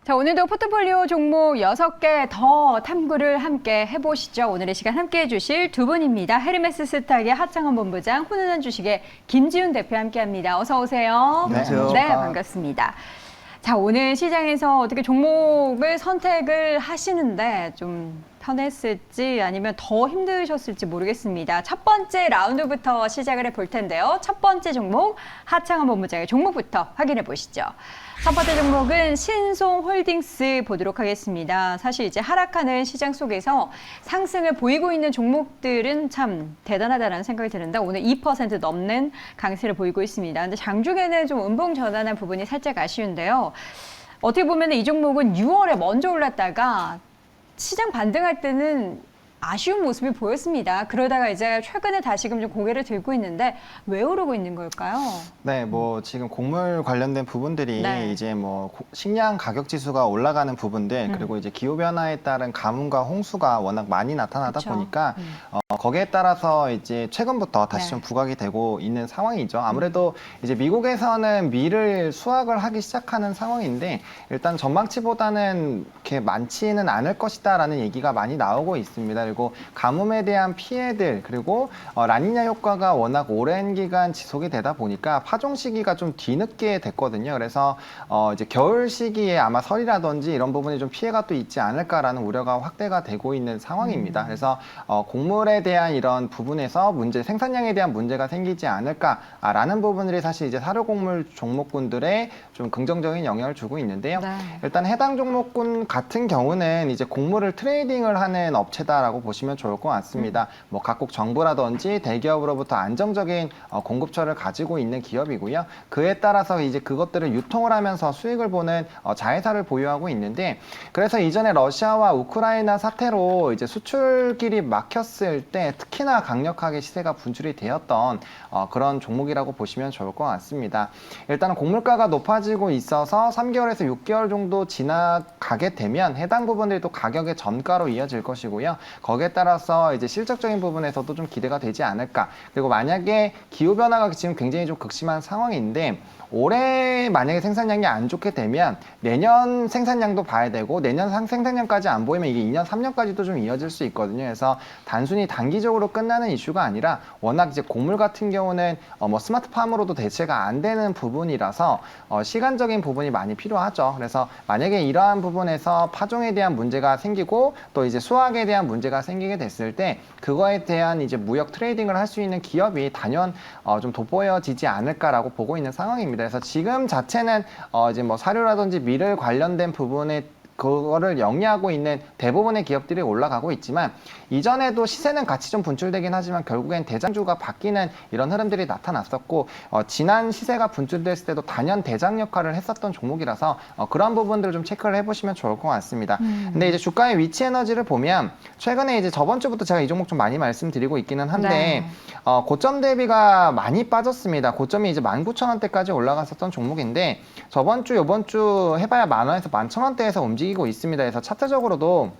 자, 오늘도 포트폴리오 종목 6개 더 탐구를 함께 해보시죠. 오늘의 시간 함께 해주실 두 분입니다. 헤르메스 스탁의 하창원 본부장, 훈훈한 주식의 김지훈 대표 함께합니다. 어서 오세요. 안녕하세요. 네, 반갑습니다. 자, 오늘 시장에서 어떻게 종목을 선택을 하시는데 좀 편했을지 아니면 더 힘드셨을지 모르겠습니다. 첫 번째 라운드부터 시작을 해볼 텐데요. 첫 번째 종목, 하창원 본부장의 종목부터 확인해 보시죠. 첫 번째 종목은 신송홀딩스 보도록 하겠습니다. 사실 이제 하락하는 시장 속에서 상승을 보이고 있는 종목들은 참 대단하다는 생각이 드는데 오늘 2% 넘는 강세를 보이고 있습니다. 근데 장중에는 좀 음봉 전환한 부분이 살짝 아쉬운데요. 어떻게 보면 이 종목은 6월에 먼저 올랐다가 시장 반등할 때는 아쉬운 모습이 보였습니다. 그러다가 이제 최근에 다시금 좀 고개를 들고 있는데 왜 오르고 있는 걸까요? 네, 뭐 지금 곡물 관련된 부분들이 네. 이제 뭐 식량 가격 지수가 올라가는 부분들 그리고 이제 기후 변화에 따른 가뭄과 홍수가 워낙 많이 나타나다 그쵸. 보니까 거기에 따라서 이제 최근부터 다시 네. 좀 부각이 되고 있는 상황이죠. 아무래도 이제 미국에서는 밀을 수확을 하기 시작하는 상황인데 일단 전망치보다는 이렇게 많지는 않을 것이다라는 얘기가 많이 나오고 있습니다. 그리고 가뭄에 대한 피해들 그리고 라니냐 효과가 워낙 오랜 기간 지속이 되다 보니까 파종 시기가 좀 뒤늦게 됐거든요. 그래서 이제 겨울 시기에 아마 설이라든지 이런 부분이 좀 피해가 또 있지 않을까라는 우려가 확대가 되고 있는 상황입니다. 그래서 곡물에 대한 이런 부분에서 생산량에 대한 문제가 생기지 않을까라는 부분들이 사실 이제 사료곡물 종목군들의 좀 긍정적인 영향을 주고 있는데요. 네. 일단 해당 종목군 같은 경우는 이제 곡물을 트레이딩을 하는 업체다라고 보시면 좋을 것 같습니다. 뭐 각국 정부라든지 대기업으로부터 안정적인 공급처를 가지고 있는 기업이고요. 그에 따라서 이제 그것들을 유통을 하면서 수익을 보는 자회사를 보유하고 있는데 그래서 이전에 러시아와 우크라이나 사태로 이제 수출길이 막혔을 때 특히나 강력하게 시세가 분출이 되었던 그런 종목이라고 보시면 좋을 것 같습니다. 일단은 곡물가가 높아지고 있어서 3개월에서 6개월 정도 지나가게 되면 해당 부분들이 또 가격의 전가로 이어질 것이고요. 거기에 따라서 이제 실적적인 부분에서도 좀 기대가 되지 않을까. 그리고 만약에 기후변화가 지금 굉장히 좀 극심한 상황인데 올해 만약에 생산량이 안 좋게 되면 내년 생산량도 봐야 되고 내년 생산량까지 안 보이면 이게 2년, 3년까지도 좀 이어질 수 있거든요. 그래서 단순히 단기적으로 끝나는 이슈가 아니라 워낙 이제 곡물 같은 경우는 뭐 스마트팜으로도 대체가 안 되는 부분이라서 시간적인 부분이 많이 필요하죠. 그래서 만약에 이러한 부분에서 파종에 대한 문제가 생기고 또 이제 수확에 대한 문제가 생기게 됐을 때 그거에 대한 이제 무역 트레이딩을 할 수 있는 기업이 단연 좀 돋보여지지 않을까라고 보고 있는 상황입니다. 그래서 지금 자체는 이제 뭐 사료라든지 밀을 관련된 부분에 그거를 영위하고 있는 대부분의 기업들이 올라가고 있지만 이전에도 시세는 같이 좀 분출되긴 하지만 결국엔 대장주가 바뀌는 이런 흐름들이 나타났었고 지난 시세가 분출됐을 때도 단연 대장 역할을 했었던 종목이라서 그런 부분들을 좀 체크를 해보시면 좋을 것 같습니다. 근데 이제 주가의 위치 에너지를 보면 최근에 이제 저번 주부터 제가 이 종목 좀 많이 말씀드리고 있기는 한데 네. 고점 대비가 많이 빠졌습니다. 고점이 이제 19,000원대까지 올라갔었던 종목인데 저번 주, 요번 주 해봐야 10,000원에서 11,000원대에서 움직이고 있습니다. 그래서 차트적으로도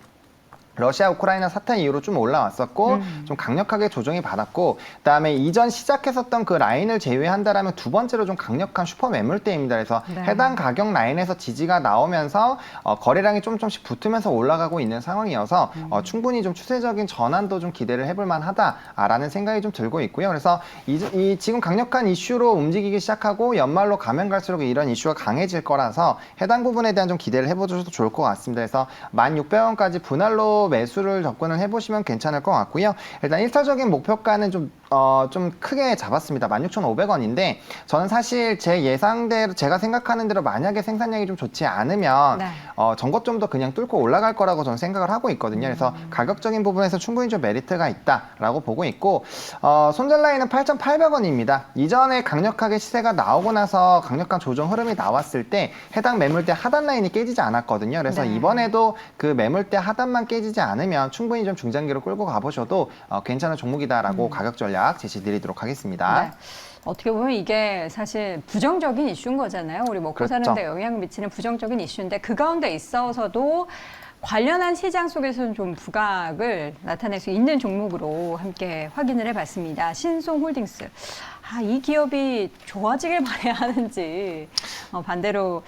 러시아 우크라이나 사태 이후로 좀 올라왔었고 좀 강력하게 조정이 받았고 그다음에 이전 시작했었던 그 라인을 제외한다라면 두 번째로 좀 강력한 슈퍼 매물대입니다. 그래서 네. 해당 가격 라인에서 지지가 나오면서 거래량이 좀씩 붙으면서 올라가고 있는 상황이어서 충분히 좀 추세적인 전환도 좀 기대를 해볼 만하다라는 생각이 좀 들고 있고요. 그래서 이 지금 강력한 이슈로 움직이기 시작하고 연말로 가면 갈수록 이런 이슈가 강해질 거라서 해당 부분에 대한 좀 기대를 해보셔도 좋을 것 같습니다. 그래서 1,600원까지 분할로 매수를 접근을 해보시면 괜찮을 것 같고요. 일단 1차적인 목표가는 좀 크게 잡았습니다. 16,500원인데 저는 사실 제 예상대로 제가 생각하는 대로 만약에 생산량이 좀 좋지 않으면 네. 전고점도 그냥 뚫고 올라갈 거라고 저는 생각을 하고 있거든요. 그래서 가격적인 부분에서 충분히 좀 메리트가 있다라고 보고 있고 손절 라인은 8,800원입니다. 이전에 강력하게 시세가 나오고 나서 강력한 조정 흐름이 나왔을 때 해당 매물대 하단 라인이 깨지지 않았거든요. 그래서 네. 이번에도 그 매물대 하단만 깨지지 않으면 충분히 좀 중장기로 끌고 가보셔도 괜찮은 종목이다라고 가격 전략 제시드리도록 하겠습니다. 네. 어떻게 보면 이게 사실 부정적인 이슈인 거잖아요. 우리 먹고 사는 데 영향을 미치는 부정적인 이슈인데 그 가운데 있어서도 관련한 시장 속에서는 좀 부각을 나타낼 수 있는 종목으로 함께 확인을 해봤습니다. 신송홀딩스. 이 기업이 좋아지길 바라야 하는지 반대로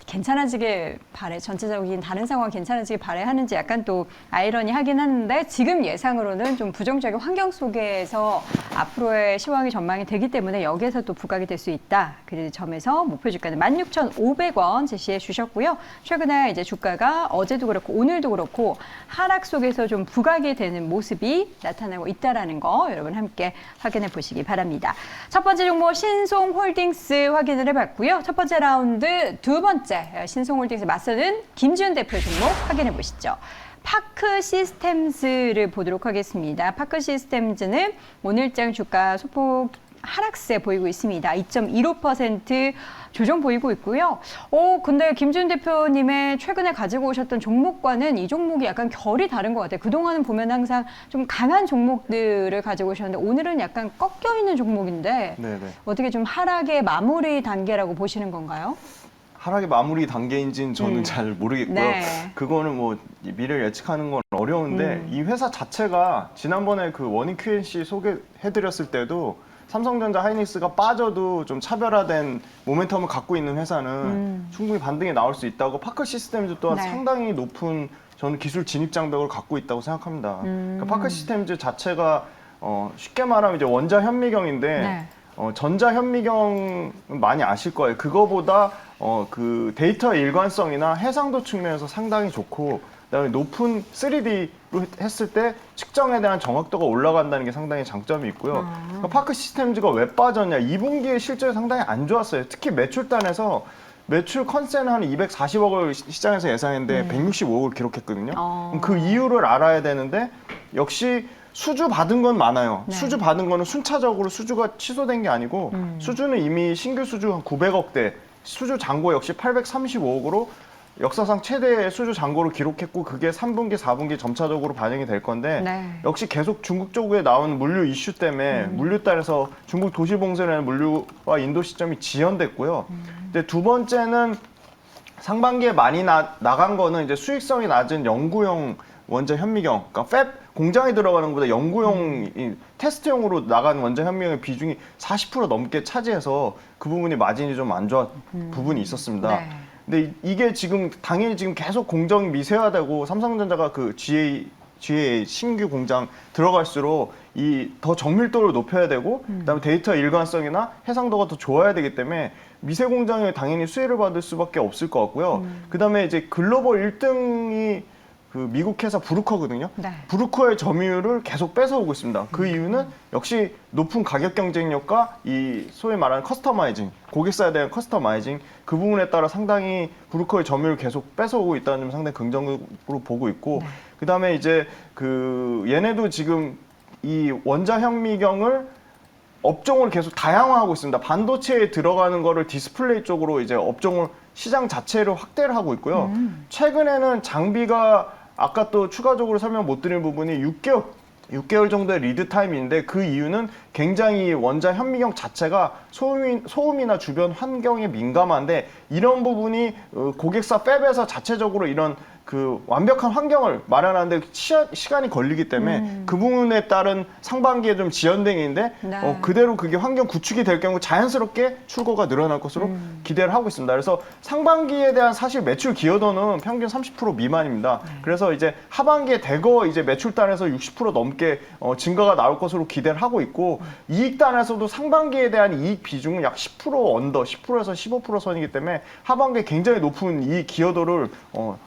괜찮아지길 바래, 전체적인 다른 상황 괜찮아지길 바래하는지 약간 또 아이러니하긴 하는데 지금 예상으로는 좀 부정적인 환경 속에서 앞으로의 시황이 전망이 되기 때문에 여기에서 또 부각이 될 수 있다. 그 점에서 목표 주가는 16,500원 제시해 주셨고요. 최근에 이제 주가가 어제도 그렇고 오늘도 그렇고 하락 속에서 좀 부각이 되는 모습이 나타나고 있다라는 거 여러분 함께 확인해 보시기 바랍니다. 첫 번째 종목 신송홀딩스 확인을 해봤고요. 첫 번째 라운드 두 번째 신송홀딩스 맞서는 김지훈 대표 종목 확인해 보시죠. 파크 시스템즈를 보도록 하겠습니다. 파크 시스템즈는 오늘장 주가 소폭 하락세 보이고 있습니다. 2.15% 조정 보이고 있고요. 근데 김지훈 대표님의 최근에 가지고 오셨던 종목과는 이 종목이 약간 결이 다른 것 같아요. 그동안은 보면 항상 좀 강한 종목들을 가지고 오셨는데 오늘은 약간 꺾여 있는 종목인데 네네. 어떻게 좀 하락의 마무리 단계라고 보시는 건가요? 하락의 마무리 단계인지는 저는 잘 모르겠고요. 네. 그거는 뭐 미래를 예측하는 건 어려운데 이 회사 자체가 지난번에 그 워닝 Q&C 소개해드렸을 때도 삼성전자 하이닉스가 빠져도 좀 차별화된 모멘텀을 갖고 있는 회사는 충분히 반등이 나올 수 있다고 파크 시스템즈 또한 네. 상당히 높은 저는 기술 진입 장벽을 갖고 있다고 생각합니다. 그러니까 파크 시스템즈 자체가 쉽게 말하면 이제 원자 현미경인데 네. 전자 현미경은 많이 아실 거예요. 그거보다 그 데이터 일관성이나 해상도 측면에서 상당히 좋고 그다음에 높은 3D로 했을 때 측정에 대한 정확도가 올라간다는 게 상당히 장점이 있고요. 그러니까 파크 시스템즈가 왜 빠졌냐? 2분기에 실적이 상당히 안 좋았어요. 특히 매출단에서 매출 컨센은 한 240억을 시장에서 예상했는데 165억을 기록했거든요. 그럼 그 이유를 알아야 되는데 역시 수주 받은 건 많아요. 네. 수주 받은 거는 순차적으로 수주가 취소된 게 아니고 수주는 이미 신규 수주 한 900억대, 수주 잔고 역시 835억으로 역사상 최대의 수주 잔고를 기록했고 그게 3분기, 4분기 점차적으로 반영이 될 건데 네. 역시 계속 중국 쪽에 나온 물류 이슈 때문에 물류단에서 중국 도시봉쇄라는 물류와 인도 시점이 지연됐고요. 근데 두 번째는 상반기에 많이 나간 거는 이제 수익성이 낮은 연구용 원자 현미경, 그러니까 팹 공장에 들어가는 것보다 연구용 테스트용으로 나간 원자 현미경의 비중이 40% 넘게 차지해서 그 부분이 마진이 좀 안 좋았 부분이 있었습니다. 네. 근데 이게 지금 당연히 지금 계속 공정이 미세화되고 삼성전자가 그 GA 신규 공장 들어갈수록 이 더 정밀도를 높여야 되고 그다음에 데이터 일관성이나 해상도가 더 좋아야 되기 때문에 미세 공장에 당연히 수혜를 받을 수밖에 없을 것 같고요. 그다음에 이제 글로벌 1등이 그 미국 회사 브루커거든요. 네. 브루커의 점유율을 계속 뺏어오고 있습니다. 그 이유는 역시 높은 가격 경쟁력과 이 소위 말하는 커스터마이징, 고객사에 대한 커스터마이징 그 부분에 따라 상당히 브루커의 점유율을 계속 뺏어오고 있다는 점 상당히 긍정적으로 보고 있고 네. 그다음에 이제 그 얘네도 지금 이 원자 현미경을 업종을 계속 다양화하고 있습니다. 반도체에 들어가는 거를 디스플레이 쪽으로 이제 업종을 시장 자체를 확대를 하고 있고요. 최근에는 장비가 아까 또 추가적으로 설명 못 드린 부분이 6개월 정도의 리드 타임인데 그 이유는 굉장히 원자 현미경 자체가 소음이나 주변 환경에 민감한데 이런 부분이 고객사 팹에서 자체적으로 이런 그 완벽한 환경을 마련하는데 시간이 걸리기 때문에 그 부분에 따른 상반기에 좀 지연된인데 네. 그대로 그게 환경 구축이 될 경우 자연스럽게 출고가 늘어날 것으로 기대를 하고 있습니다. 그래서 상반기에 대한 사실 매출 기여도는 평균 30% 미만입니다. 그래서 이제 하반기에 대거 이제 매출단에서 60% 넘게 증가가 나올 것으로 기대를 하고 있고 이익단에서도 상반기에 대한 이익 비중은 약 10% 언더, 10%에서 15% 선이기 때문에 하반기에 굉장히 높은 이익 기여도를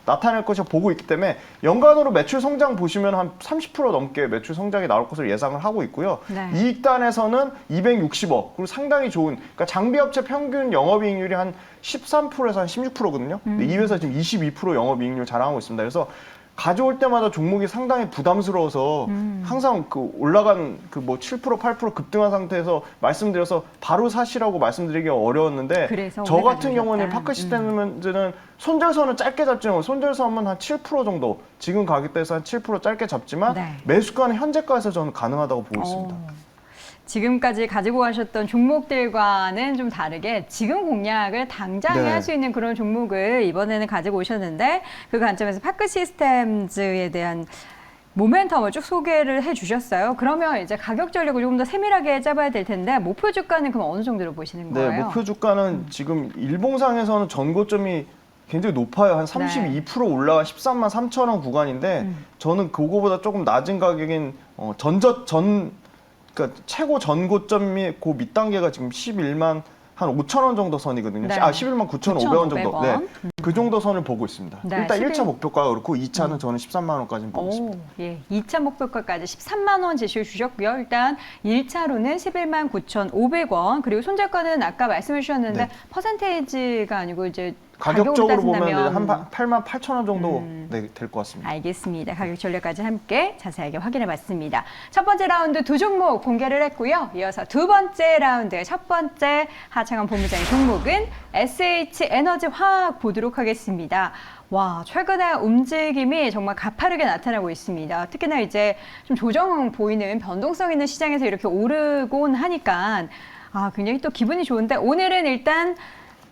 나타낼 것이 보고 있기 때문에 연간으로 매출 성장 보시면 한 30% 넘게 매출 성장이 나올 것으로 예상을 하고 있고요. 네. 이익단에서는 260억 그리고 상당히 좋은 그러니까 장비업체 평균 영업이익률이 한 13%에서 한 16%거든요. 근데 이 회사 지금 22% 영업이익률 자랑하고 있습니다. 그래서 가져올 때마다 종목이 상당히 부담스러워서 항상 그 올라간 그 뭐 7%, 8% 급등한 상태에서 말씀드려서 바로 사시라고 말씀드리기가 어려웠는데 그래서 저 오래 같은 가져오셨다. 경우는 파크 시스템즈는 손절선은 짧게 잡지만 손절선은 한 7% 정도 지금 가격대에서 한 7% 짧게 잡지만 네. 매수가는 현재가에서 저는 가능하다고 보고 있습니다. 지금까지 가지고 가셨던 종목들과는 좀 다르게 지금 공략을 당장에 네. 할 수 있는 그런 종목을 이번에는 가지고 오셨는데 그 관점에서 파크 시스템즈에 대한 모멘텀을 쭉 소개를 해주셨어요. 그러면 이제 가격 전략을 조금 더 세밀하게 짜봐야 될 텐데 목표 주가는 그럼 어느 정도로 보시는 거예요? 네, 목표 주가는 지금 일봉상에서는 전고점이 굉장히 높아요. 한 32% 올라간 13만 3천 원 구간인데 저는 그거보다 조금 낮은 가격인 그러니까 최고 전고점이 그 밑단계가 지금 11만 한 5천 원 정도 선이거든요. 네. 11만 9,500원 정도. 9,500원. 네. 그 정도 선을 보고 있습니다. 네, 일단 11 1차 목표가가 그렇고 2차는 저는 13만 원까지 보고 있습니다. 예. 2차 목표가까지 13만 원 제시해 주셨고요. 일단 1차로는 11만 9,500원, 그리고 손절가는 아까 말씀해 주셨는데 네. 퍼센테이지가 아니고 이제 가격적으로 보면 따진다면 한 8만 8천 원 정도 네, 될 것 같습니다. 알겠습니다. 가격 전략까지 함께 자세하게 확인해 봤습니다. 첫 번째 라운드 두 종목 공개를 했고요. 이어서 두 번째 라운드의 첫 번째 하창원 본부장의 종목은 SH에너지화학 보도록 하겠습니다. 와, 최근에 움직임이 정말 가파르게 나타나고 있습니다. 특히나 이제 좀 조정 보이는 변동성 있는 시장에서 이렇게 오르곤 하니까 굉장히 또 기분이 좋은데, 오늘은 일단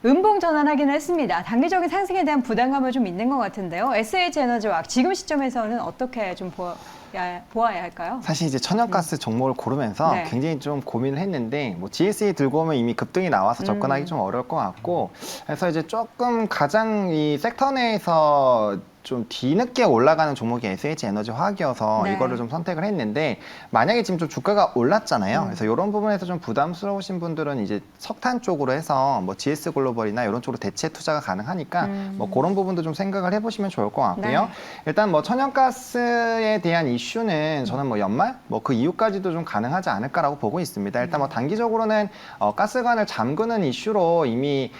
음봉 전환하기는 했습니다. 단기적인 상승에 대한 부담감은 좀 있는 것 같은데요. SH에너지화학 지금 시점에서는 어떻게 좀 보아야 할까요? 사실 이제 천연가스 종목을 고르면서 네. 굉장히 좀 고민을 했는데, 뭐 GSE 들고 오면 이미 급등이 나와서 접근하기 좀 어려울 것 같고, 그래서 이제 조금 가장 이 섹터 내에서 좀 뒤늦게 올라가는 종목이 SH에너지화학이어서 네. 이거를 좀 선택을 했는데, 만약에 지금 좀 주가가 올랐잖아요. 그래서 이런 부분에서 좀 부담스러우신 분들은 이제 석탄 쪽으로 해서 뭐 GS글로벌이나 이런 쪽으로 대체 투자가 가능하니까 뭐 그런 부분도 좀 생각을 해보시면 좋을 것 같고요. 네. 일단 뭐 천연가스에 대한 이슈는 저는 뭐 연말 뭐 그 이후까지도 좀 가능하지 않을까라고 보고 있습니다. 일단 뭐 단기적으로는 가스관을 잠그는 이슈로 이미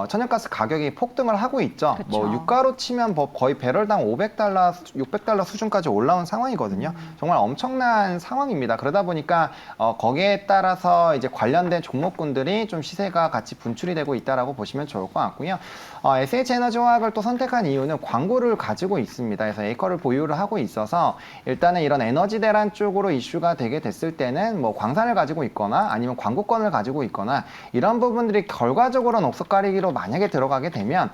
천연가스 가격이 폭등을 하고 있죠. 그쵸. 뭐 유가로 치면 뭐 거의 배럴당 500달러, 600달러 수준까지 올라온 상황이거든요. 정말 엄청난 상황입니다. 그러다 보니까 거기에 따라서 이제 관련된 종목군들이 좀 시세가 같이 분출이 되고 있다라고 보시면 좋을 것 같고요. SH에너지화학을 또 선택한 이유는 광고를 가지고 있습니다. 그래서 에이커를 보유를 하고 있어서 일단은 이런 에너지 대란 쪽으로 이슈가 되게 됐을 때는 뭐 광산을 가지고 있거나 아니면 광고권을 가지고 있거나 이런 부분들이 결과적으로 녹색 가리기로 만약에 들어가게 되면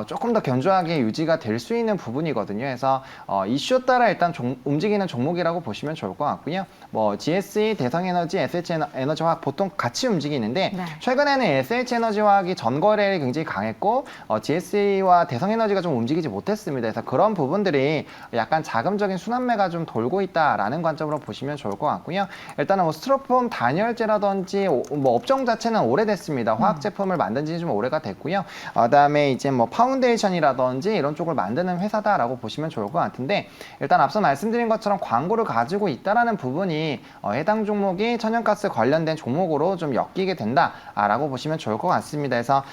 조금 더 견조하게 유지가 될 수 있는 부분이거든요. 그래서 이슈 따라 일단 움직이는 종목이라고 보시면 좋을 것 같고요. 뭐 GSE, 대성에너지, SH에너지화학 보통 같이 움직이는데 네. 최근에는 SH에너지화학이 전거래량이 굉장히 강했고 GSE와 대성에너지가 좀 움직이지 못했습니다. 그래서 그런 부분들이 약간 자금적인 순환매가 좀 돌고 있다라는 관점으로 보시면 좋을 것 같고요. 일단은 뭐 스티로폼 단열재라든지 뭐 업종 자체는 오래됐습니다. 화학 제품을 만든 지 좀 오래가 됐고요. 그다음에 이제 뭐 파운데이션이라든지 이런 쪽을 만드는 회사다라고 보시면 좋을 것 같은데, 일단 앞서 말씀드린 것처럼 광고를 가지고 있다라는 부분이 해당 종목이 천연가스 관련된 종목으로 좀 엮이게 된다라고 보시면 좋을 것 같습니다. 그래서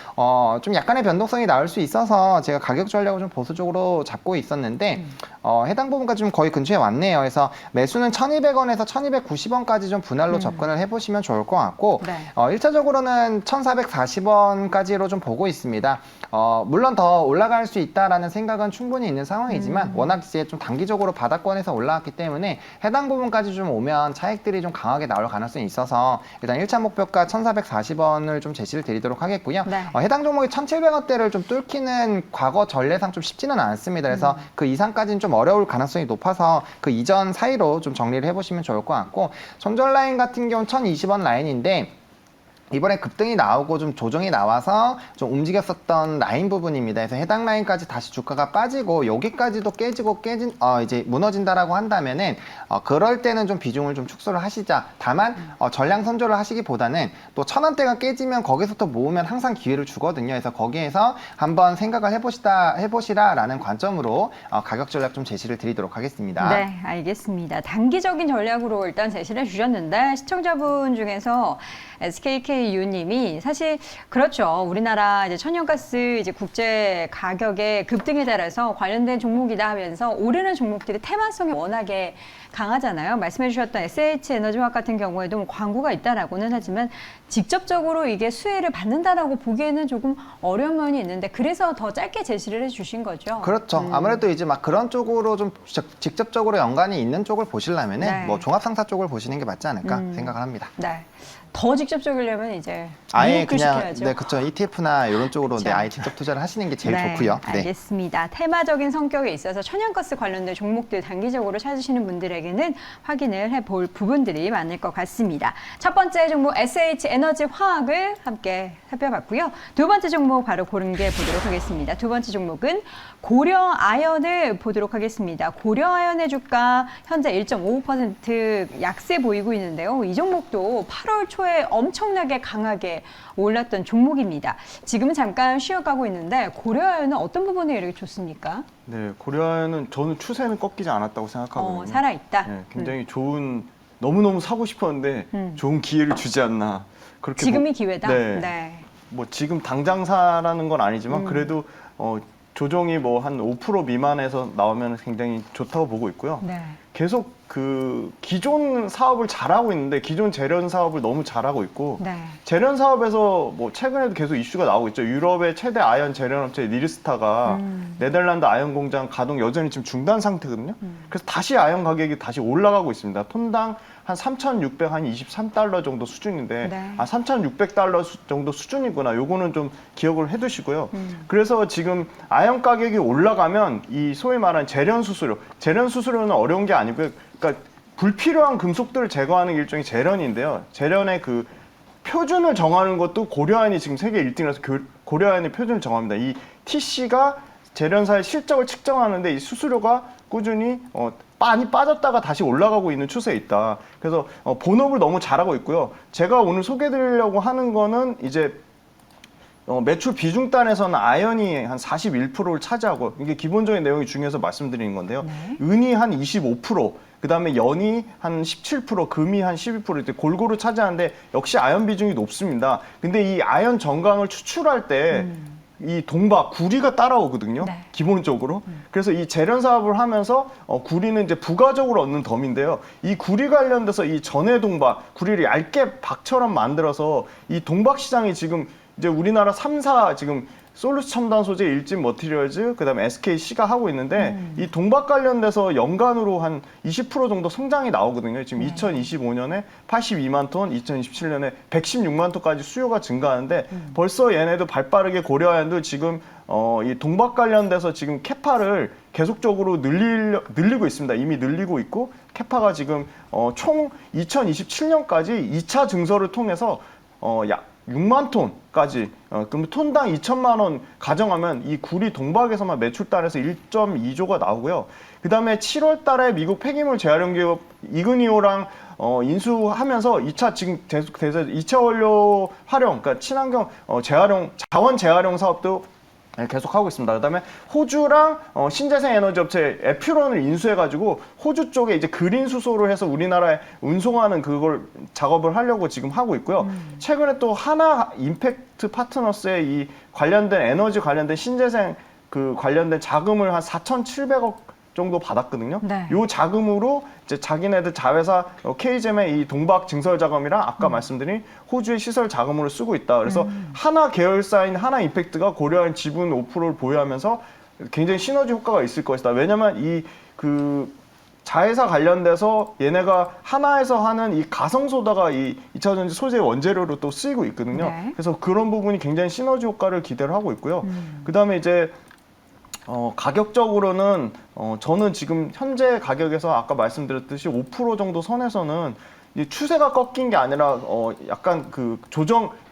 좀 약간의 변동성이 나올 수 있어서 제가 가격 전략을 좀 보수적으로 잡고 있었는데 해당 부분까지 좀 거의 근처에 왔네요. 그래서 매수는 1,200원에서 1,290원까지 좀 분할로 접근을 해보시면 좋을 것 같고, 네. 1차적으로는 1,440원까지로 좀 보고 있습니다. 물론 더 올라갈 수 있다라는 생각은 충분히 있는 상황이지만 워낙 이제 좀 단기적으로 바닥권에서 올라왔기 때문에 해당 부분까지 좀 오면 차익들이 좀 강하게 나올 가능성이 있어서 일단 1차 목표가 1,440원을 좀 제시를 드리도록 하겠고요. 네. 해당 종목이 1,700원대를 좀 뚫기는 과거 전례상 좀 쉽지는 않습니다. 그래서 그 이상까지는 좀 어려울 가능성이 높아서 그 이전 사이로 좀 정리를 해보시면 좋을 것 같고, 손절 라인 같은 경우는 1,020원 라인인데 이번에 급등이 나오고 좀 조정이 나와서 좀 움직였었던 라인 부분입니다. 그래서 해당 라인까지 다시 주가가 빠지고 여기까지도 깨지고 이제 무너진다라고 한다면은 그럴 때는 좀 비중을 좀 축소를 하시자. 다만 전량 선조를 하시기보다는 또 1,000원대가 깨지면 거기서 또 모으면 항상 기회를 주거든요. 그래서 거기에서 한번 생각을 해보시라라는 관점으로 가격 전략 좀 제시를 드리도록 하겠습니다. 네, 알겠습니다. 단기적인 전략으로 일단 제시를 해주셨는데, 시청자분 중에서 SKKU님이 사실 그렇죠. 우리나라 이제 천연가스 이제 국제 가격의 급등에 따라서 관련된 종목이다 하면서 오르는 종목들이 테마성이 워낙에 강하잖아요. 말씀해주셨던 SH에너지화학 같은 경우에도 뭐 광고가 있다라고는 하지만 직접적으로 이게 수혜를 받는다라고 보기에는 조금 어려운 면이 있는데, 그래서 더 짧게 제시를 해주신 거죠. 그렇죠. 아무래도 이제 막 그런 쪽으로 좀 직접적으로 연관이 있는 쪽을 보시려면은 네. 뭐 종합상사 쪽을 보시는 게 맞지 않을까 생각을 합니다. 네. 더 직접적이려면 이제 아예 미국도 그냥 시켜야죠. 네, 그렇죠. ETF나 이런 쪽으로 그쵸. 아예 직접 투자를 하시는 게 제일 네, 좋고요. 네. 알겠습니다. 테마적인 성격에 있어서 천연가스 관련된 종목들 단기적으로 찾으시는 분들에게는 확인을 해볼 부분들이 많을 것 같습니다. 첫 번째 종목 SH 에너지 화학을 함께 살펴봤고요. 두 번째 종목 바로 고른 게 보도록 하겠습니다. 두 번째 종목은 고려 아연을 보도록 하겠습니다. 고려 아연의 주가 현재 1.55% 약세 보이고 있는데요. 이 종목도 8월 초에 엄청나게 강하게 올랐던 종목입니다. 지금은 잠깐 쉬어가고 있는데 고려 아연은 어떤 부분이 이렇게 좋습니까? 네, 고려아연은 저는 추세는 꺾이지 않았다고 생각하거든요. 살아있다. 네, 굉장히 좋은 너무너무 사고 싶었는데 좋은 기회를 주지 않나. 그렇게 지금이 기회다. 네. 뭐 지금 당장 사라는 건 아니지만 그래도 조정이 뭐 한 5% 미만에서 나오면 굉장히 좋다고 보고 있고요. 네. 계속 그 기존 사업을 잘하고 있는데 기존 재련 사업을 너무 잘하고 있고 네. 재련 사업에서 뭐 최근에도 계속 이슈가 나오고 있죠. 유럽의 최대 아연 재련 업체 니르스타가 네덜란드 아연 공장 가동 여전히 지금 중단 상태거든요. 그래서 다시 아연 가격이 다시 올라가고 있습니다. 톤당 한 3,600, 한 23달러 정도 수준인데, 네. 3,600달러 정도 수준이구나. 요거는 좀 기억을 해두시고요. 그래서 지금 아연 가격이 올라가면 이 소위 말하는 재련 수수료는 어려운 게 아니고요. 그러니까 불필요한 금속들을 제거하는 게 일종의 재련인데요. 재련의 그 표준을 정하는 것도 고려아연이 지금 세계 1등이라서 고려아연이 표준을 정합니다. 이 TC가 재련사의 실적을 측정하는데 이 수수료가 꾸준히 많이 빠졌다가 다시 올라가고 있는 추세에 있다. 그래서 본업을 너무 잘하고 있고요. 제가 오늘 소개해드리려고 하는 거는 이제 매출 비중단에서는 아연이 한 41%를 차지하고 이게 기본적인 내용이 중요해서 말씀드리는 건데요. 네. 은이 한 25%, 그다음에 연이 한 17%, 금이 한 12% 이렇게 골고루 차지하는데 역시 아연 비중이 높습니다. 근데 이 아연 정강을 추출할 때 이 동박, 구리가 따라오거든요. 네. 기본적으로. 그래서 이 재련 사업을 하면서 구리는 이제 부가적으로 얻는 덤인데요. 이 구리 관련돼서 이 전해 동박, 구리를 얇게 박처럼 만들어서 이 동박 시장이 지금 이제 우리나라 3사 지금 솔루스 첨단 소재, 일진 머티리얼즈, 그다음에 SKC가 하고 있는데 이 동박 관련돼서 연간으로 한 20% 정도 성장이 나오거든요. 지금 2025년에 82만 톤, 2027년에 116만 톤까지 수요가 증가하는데 벌써 얘네도 발빠르게 고려아연도 지금 이 동박 관련돼서 지금 캐파를 계속적으로 늘리고 있습니다. 이미 늘리고 있고 캐파가 지금 총 2027년까지 2차 증설을 통해서 약 6만 톤까지 그럼 톤당 2천만 원 가정하면 이 구리 동박에서만 매출단에서 1.2조가 나오고요. 그다음에 자월 달에 미국 폐기물 재활용 기업 이그니오랑 인수하면서 2차 지금 계속돼서 2차 원료 활용, 그러니까 친환경 재활용, 자원 재활용 사업도 계속 하고 있습니다. 그다음에 호주랑 신재생 에너지 업체 에퓨런을 인수해가지고 호주 쪽에 이제 그린 수소를 해서 우리나라에 운송하는 그걸 작업을 하려고 지금 하고 있고요. 최근에 또 하나 임팩트 파트너스의 이 관련된 에너지 관련된 신재생 그 관련된 자금을 한 4,700억 정도 받았거든요. 네. 요 자금으로 이제 자기네들 자회사 K잼의 이 동박 증설 자금이랑 아까 말씀드린 호주의 시설 자금으로 쓰고 있다. 그래서 하나 계열사인 하나 임팩트가 고려아연 지분 5%를 보유하면서 굉장히 시너지 효과가 있을 것이다. 왜냐면 이 그 자회사 관련돼서 얘네가 하나에서 하는 이 가성소다가 이 2차전지 소재 원재료로 또 쓰이고 있거든요. 네. 그래서 그런 부분이 굉장히 시너지 효과를 기대를 하고 있고요. 그다음에 이제 가격적으로는 저는 지금 현재 가격에서 아까 말씀드렸듯이 5% 정도 선에서는 이 추세가 꺾인 게 아니라 약간 그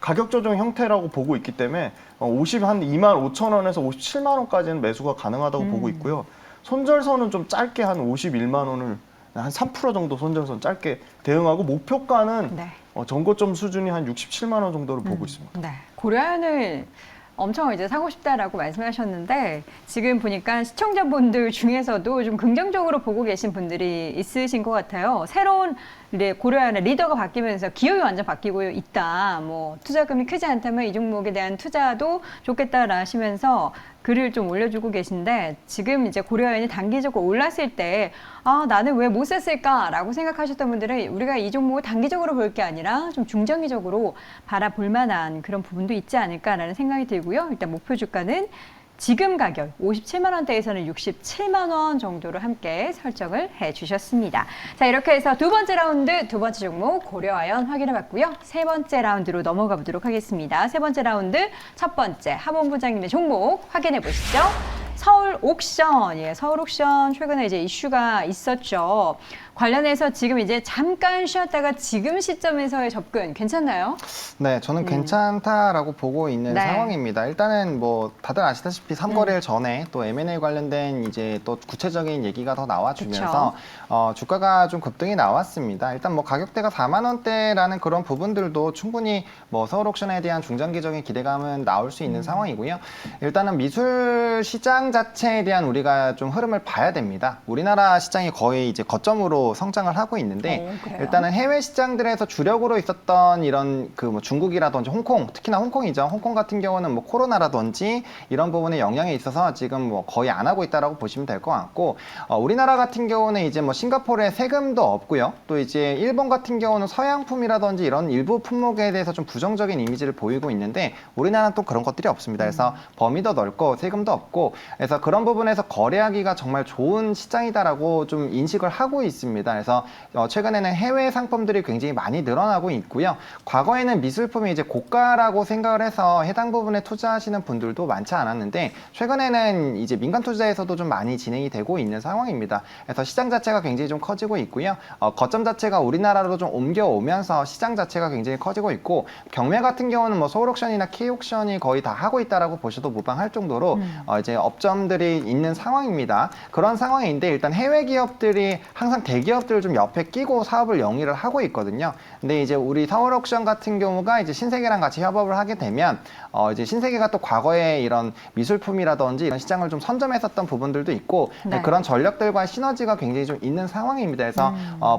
가격 조정 형태라고 보고 있기 때문에 한 2만 5천 원에서 57만 원까지는 매수가 가능하다고 보고 있고요. 손절선은 좀 짧게 한 51만 원을 한 3% 정도 손절선 짧게 대응하고 목표가는 네. 전고점 수준이 한 67만 원 정도를 보고 있습니다. 네. 고려아연을 엄청 이제 사고 싶다라고 말씀하셨는데 지금 보니까 시청자분들 중에서도 좀 긍정적으로 보고 계신 분들이 있으신 것 같아요. 새로운 고려아연의 리더가 바뀌면서 기업이 완전 바뀌고 있다. 뭐 투자금이 크지 않다면 이 종목에 대한 투자도 좋겠다라 하시면서 글을 좀 올려주고 계신데 지금 이제 고려아연이 단기적으로 올랐을 때 나는 왜 못 샀을까라고 생각하셨던 분들은 우리가 이 종목을 단기적으로 볼 게 아니라 좀 중장기적으로 바라볼 만한 그런 부분도 있지 않을까라는 생각이 들고요. 일단 목표 주가는 지금 가격 57만 원대에서는 67만 원 정도로 함께 설정을 해주셨습니다. 자, 이렇게 해서 두 번째 라운드, 두 번째 종목 고려아연 확인해봤고요. 세 번째 라운드로 넘어가 보도록 하겠습니다. 세 번째 라운드 첫 번째 하본 부장님의 종목 확인해 보시죠. 서울 옥션, 서울 옥션 최근에 이제 이슈가 있었죠. 관련해서 지금 이제 잠깐 쉬었다가 지금 시점에서의 접근 괜찮나요? 네, 저는 괜찮다라고 보고 있는 네. 상황입니다. 일단은 뭐 다들 아시다시피 3거래일 전에 또 M&A 관련된 이제 또 구체적인 얘기가 더 나와주면서 주가가 좀 급등이 나왔습니다. 일단 뭐 가격대가 4만 원대라는 그런 부분들도 충분히 뭐 서울 옥션에 대한 중장기적인 기대감은 나올 수 있는 상황이고요. 일단은 미술 시장 자체에 대한 우리가 좀 흐름을 봐야 됩니다. 우리나라 시장이 거의 이제 거점으로 성장을 하고 있는데 그래요? 일단은 해외 시장들에서 주력으로 있었던 이런 그 뭐 중국이라든지 홍콩, 특히나 홍콩이죠. 홍콩 같은 경우는 뭐 코로나라든지 이런 부분에 영향이 있어서 지금 뭐 거의 안 하고 있다라고 보시면 될 것 같고 우리나라 같은 경우는 이제 뭐 싱가포르에 세금도 없고요. 또 이제 일본 같은 경우는 서양품이라든지 이런 일부 품목에 대해서 좀 부정적인 이미지를 보이고 있는데 우리나라는 또 그런 것들이 없습니다. 그래서 범위도 넓고 세금도 없고 그래서 그런 부분에서 거래하기가 정말 좋은 시장이다라고 좀 인식을 하고 있습니다. 그래서 최근에는 해외 상품들이 굉장히 많이 늘어나고 있고요. 과거에는 미술품이 이제 고가라고 생각을 해서 해당 부분에 투자하시는 분들도 많지 않았는데 최근에는 이제 민간 투자에서도 좀 많이 진행이 되고 있는 상황입니다. 그래서 시장 자체가 굉장히 좀 커지고 있고요. 거점 자체가 우리나라로 좀 옮겨오면서 시장 자체가 굉장히 커지고 있고 경매 같은 경우는 뭐 서울 옥션이나 K 옥션이 거의 다 하고 있다라고 보셔도 무방할 정도로 이제 업점들이 있는 상황입니다. 그런 상황인데 일단 해외 기업들이 항상 대기업들을 좀 옆에 끼고 사업을 영위를 하고 있거든요. 근데 이제 우리 서울 옥션 같은 경우가 이제 신세계랑 같이 협업을 하게 되면 이제 신세계가 또 과거에 이런 미술품이라든지 이런 시장을 좀 선점했었던 부분들도 있고 네. 그런 전력들과 시너지가 굉장히 좀 있는 상황입니다. 그래서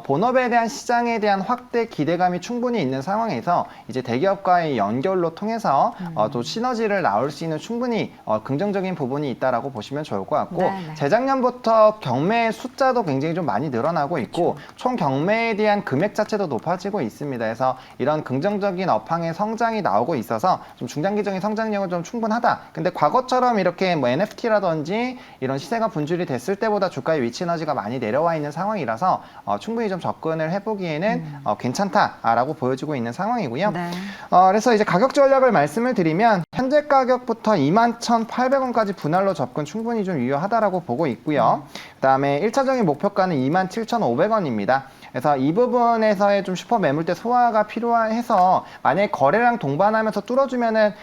본업에 대한 시장에 대한 확대 기대감이 충분히 있는 상황에서 이제 대기업과의 연결로 통해서 또 시너지를 나올 수 있는 충분히 긍정적인 부분이 있다라고 보시면 좋을 것 같고 네. 재작년부터 경매 숫자도 굉장히 좀 많이 늘어나고 있고 총 경매에 대한 금액 자체도 높아지고 있습니다. 그래서 이런 긍정적인 업황의 성장이 나오고 있어서 좀 중장기적인 성장력은 좀 충분하다. 근데 과거처럼 이렇게 뭐 NFT라든지 이런 시세가 분출이 됐을 때보다 주가의 위치 에너지가 많이 내려와 있는 상황이라서 충분히 좀 접근을 해보기에는 괜찮다라고 보여지고 있는 상황이고요. 네. 그래서 이제 가격 전략을 말씀을 드리면 현재 가격부터 21,800원까지 분할로 접근 충분히 좀 유효하다라고 보고 있고요. 그다음에 1차적인 목표가는 27,500원입니다. 그래서 이 부분에서의 좀 슈퍼 매물대 소화가 필요해서 만약에 거래량 동반하면서 뚫어주면은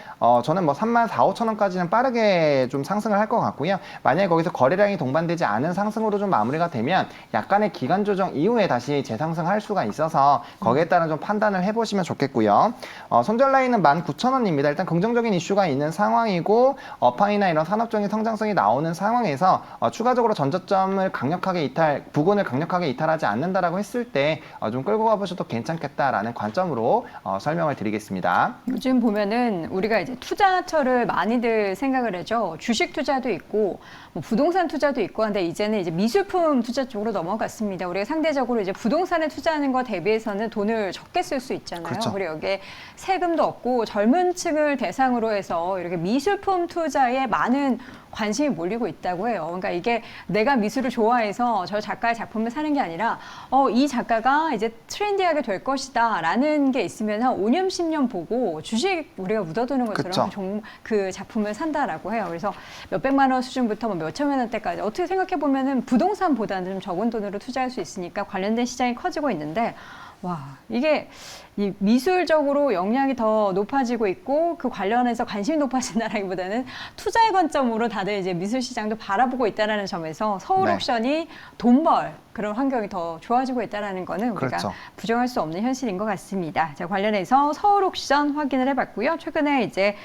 저는 뭐 34,000~35,000원까지는 빠르게 좀 상승을 할 것 같고요. 만약에 거기서 거래량이 동반되지 않은 상승으로 좀 마무리가 되면 약간의 기간 조정 이후에 다시 재상승할 수가 있어서 거기에 따른 좀 판단을 해보시면 좋겠고요. 손절 라인은 19,000원입니다. 일단 긍정적인 이슈가 있는 상황이고 업황이나 이런 산업적인 성장성이 나오는 상황에서 추가적으로 전저점을 강력하게 부근을 강력하게 이탈하지 않는다라고 했을 때 좀 끌고 가보셔도 괜찮겠다라는 관점으로 설명을 드리겠습니다. 요즘 보면은 우리가 이제 투자처를 많이들 생각을 하죠. 주식 투자도 있고, 뭐 부동산 투자도 있고, 근데 이제는 이제 미술품 투자 쪽으로 넘어갔습니다. 우리가 상대적으로 이제 부동산에 투자하는 거 대비해서는 돈을 적게 쓸 수 있잖아요. 그렇죠. 그리고 여기에 세금도 없고 젊은 층을 대상으로 해서 이렇게 미술품 투자에 많은 관심이 몰리고 있다고 해요. 그러니까 이게 내가 미술을 좋아해서 저 작가의 작품을 사는 게 아니라 이 작가가 이제 트렌디하게 될 것이다 라는 게 있으면 한 5년, 10년 보고 주식 우리가 묻어두는 것처럼 그 작품을 산다라고 해요. 그래서 몇백만 원 수준부터 뭐 몇천만 원대까지 어떻게 생각해 보면은 부동산보다는 좀 적은 돈으로 투자할 수 있으니까 관련된 시장이 커지고 있는데 와, 이게 이 미술적으로 역량이 더 높아지고 있고 그 관련해서 관심이 높아진다라기보다는 투자의 관점으로 다들 이제 미술 시장도 바라보고 있다라는 점에서 서울 옥션이 돈벌 그런 환경이 더 좋아지고 있다라는 거는 우리가 부정할 수 없는 현실인 것 같습니다. 자, 관련해서 서울 옥션 확인을 해봤고요. 최근에 이제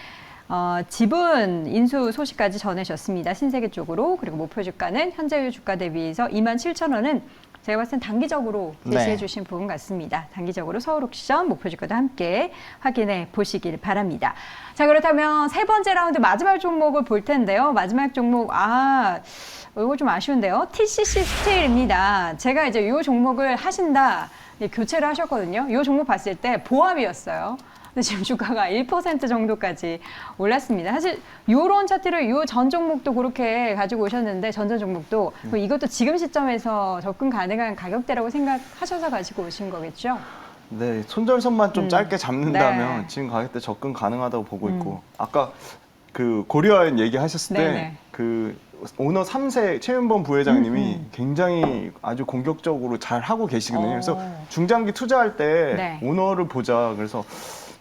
지분 인수 소식까지 전해졌습니다. 신세계 쪽으로. 그리고 목표 주가는 현재 주가 대비해서 27,000원은 제가 봤을 땐 단기적으로 제시해 주신 부분 같습니다. 단기적으로 서울 옥션 목표 주가도 함께 확인해 보시길 바랍니다. 자, 그렇다면 세 번째 라운드 마지막 종목을 볼 텐데요. 마지막 종목, 이거 좀 아쉬운데요. TCC 스틸입니다. 제가 이제 이 종목을 하신다, 교체를 하셨거든요. 이 종목 봤을 때 보합이었어요. 근데 지금 주가가 1% 정도까지 올랐습니다. 사실 요런 차트를 요 전 종목도 그렇게 가지고 오셨는데 전전 종목도 그럼 이것도 지금 시점에서 접근 가능한 가격대라고 생각하셔서 가지고 오신 거겠죠? 네, 손절선만 좀 짧게 잡는다면 네. 지금 가격대 접근 가능하다고 보고 있고 아까 그 고려아연 얘기하셨을 때 네네. 그 오너 3세 최윤범 부회장님이 굉장히 아주 공격적으로 잘 하고 계시거든요. 그래서 중장기 투자할 때 네. 오너를 보자. 그래서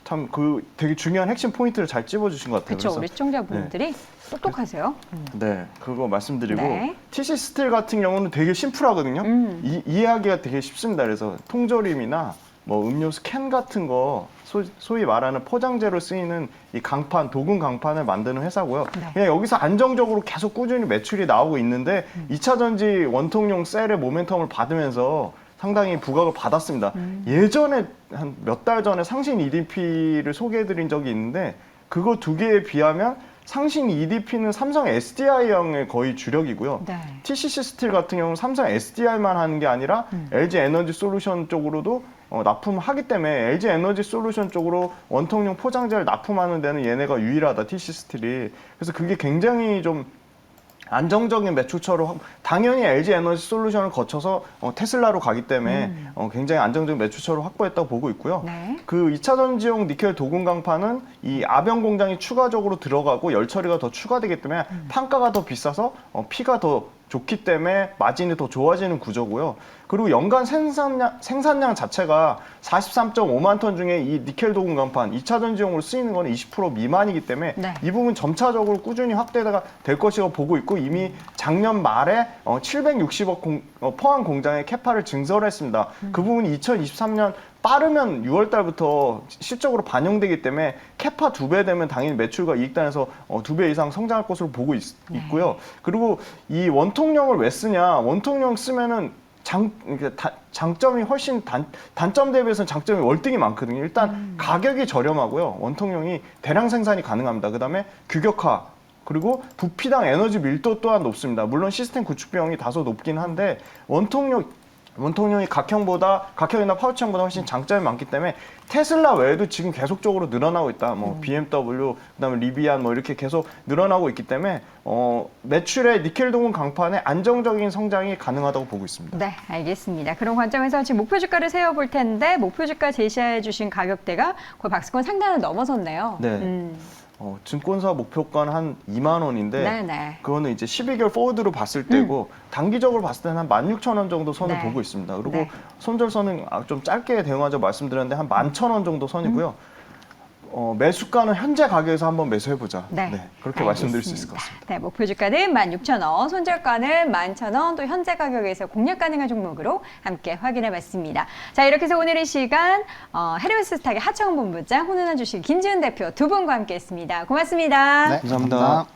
참 그 되게 중요한 핵심 포인트를 잘 찝어주신 것 같아요. 그렇죠. 그래서 우리 시청자분들이 똑똑하세요. 네, 그거 말씀드리고 네. TC 스틸 같은 경우는 되게 심플하거든요. 이해하기가 되게 쉽습니다. 그래서 통조림이나 뭐 음료수 캔 같은 거 소위 말하는 포장재로 쓰이는 이 강판, 도금 강판을 만드는 회사고요. 네. 그냥 여기서 안정적으로 계속 꾸준히 매출이 나오고 있는데 2차 전지 원통용 셀의 모멘텀을 받으면서 상당히 부각을 받았습니다. 예전에 한 몇 달 전에 상신 EDP를 소개해드린 적이 있는데 그거 두 개에 비하면 상신 EDP는 삼성 SDI형의 거의 주력이고요. 네. TCC 스틸 같은 경우는 삼성 SDI만 하는 게 아니라 LG 에너지 솔루션 쪽으로도 납품하기 때문에 LG 에너지 솔루션 쪽으로 원통용 포장재를 납품하는 데는 얘네가 유일하다, TCC 스틸이. 그래서 그게 굉장히 좀 안정적인 매출처로 당연히 LG 에너지 솔루션을 거쳐서 테슬라로 가기 때문에 굉장히 안정적인 매출처를 확보했다고 보고 있고요. 네. 그 2차 전지용 니켈 도금 강판은 이 아병 공장이 추가적으로 들어가고 열 처리가 더 추가되기 때문에 판가가 더 비싸서 피가 더 좋기 때문에 마진이 더 좋아지는 구조고요. 그리고 연간 생산량 자체가 43.5만 ton 중에 이 니켈 도금 강판 2차 전지용으로 쓰이는 거는 20% 미만이기 때문에 네. 이 부분 점차적으로 꾸준히 확대가 될 것이라고 보고 있고 이미 작년 말에 760억 포항 공장의 캐파를 증설을 했습니다. 그 부분이 2023년 빠르면 6월 달부터 실적으로 반영되기 때문에 캐파 2배 되면 당연히 매출과 이익단에서 2배 이상 성장할 것으로 보고 있고요. 그리고 이 원통령을 왜 쓰냐? 원통령 쓰면은 장점이 훨씬 단점 대비해서는 장점이 월등히 많거든요. 일단 가격이 저렴하고요. 원통령이 대량 생산이 가능합니다. 그다음에 규격화 그리고 부피당 에너지 밀도 또한 높습니다. 물론 시스템 구축 비용이 다소 높긴 한데 원통령이 각형이나 파우치형보다 훨씬 장점이 많기 때문에 테슬라 외에도 지금 계속적으로 늘어나고 있다. 뭐 BMW, 그다음에 리비안 뭐 이렇게 계속 늘어나고 있기 때문에 매출의 니켈 도금 강판의 안정적인 성장이 가능하다고 보고 있습니다. 네, 알겠습니다. 그런 관점에서 지금 목표 주가를 세워볼 텐데 목표 주가 제시해 주신 가격대가 거의 박스권 상단을 넘어섰네요. 네. 증권사 목표가는 한 2만 원인데 네네. 그거는 이제 12개월 포워드로 봤을 때고 단기적으로 봤을 때는 한 16,000원 정도 선을 네. 보고 있습니다. 그리고 네. 손절선은 좀 짧게 대응하자 말씀드렸는데 한 11,000원 정도 선이고요. 매수가는 현재 가격에서 한번 매수해보자. 네. 그렇게 말씀드릴 수 있을 것 알겠습니다. 같습니다. 네, 목표 주가는 16,000원, 손절가는 11,000원, 또 현재 가격에서 공략 가능한 종목으로 함께 확인해봤습니다. 자, 이렇게 해서 오늘 이 시간 헤르메스 스탁의 하창원 본부장, 혼은한 주식 김지은 대표 두 분과 함께했습니다. 고맙습니다. 네, 감사합니다. 감사합니다.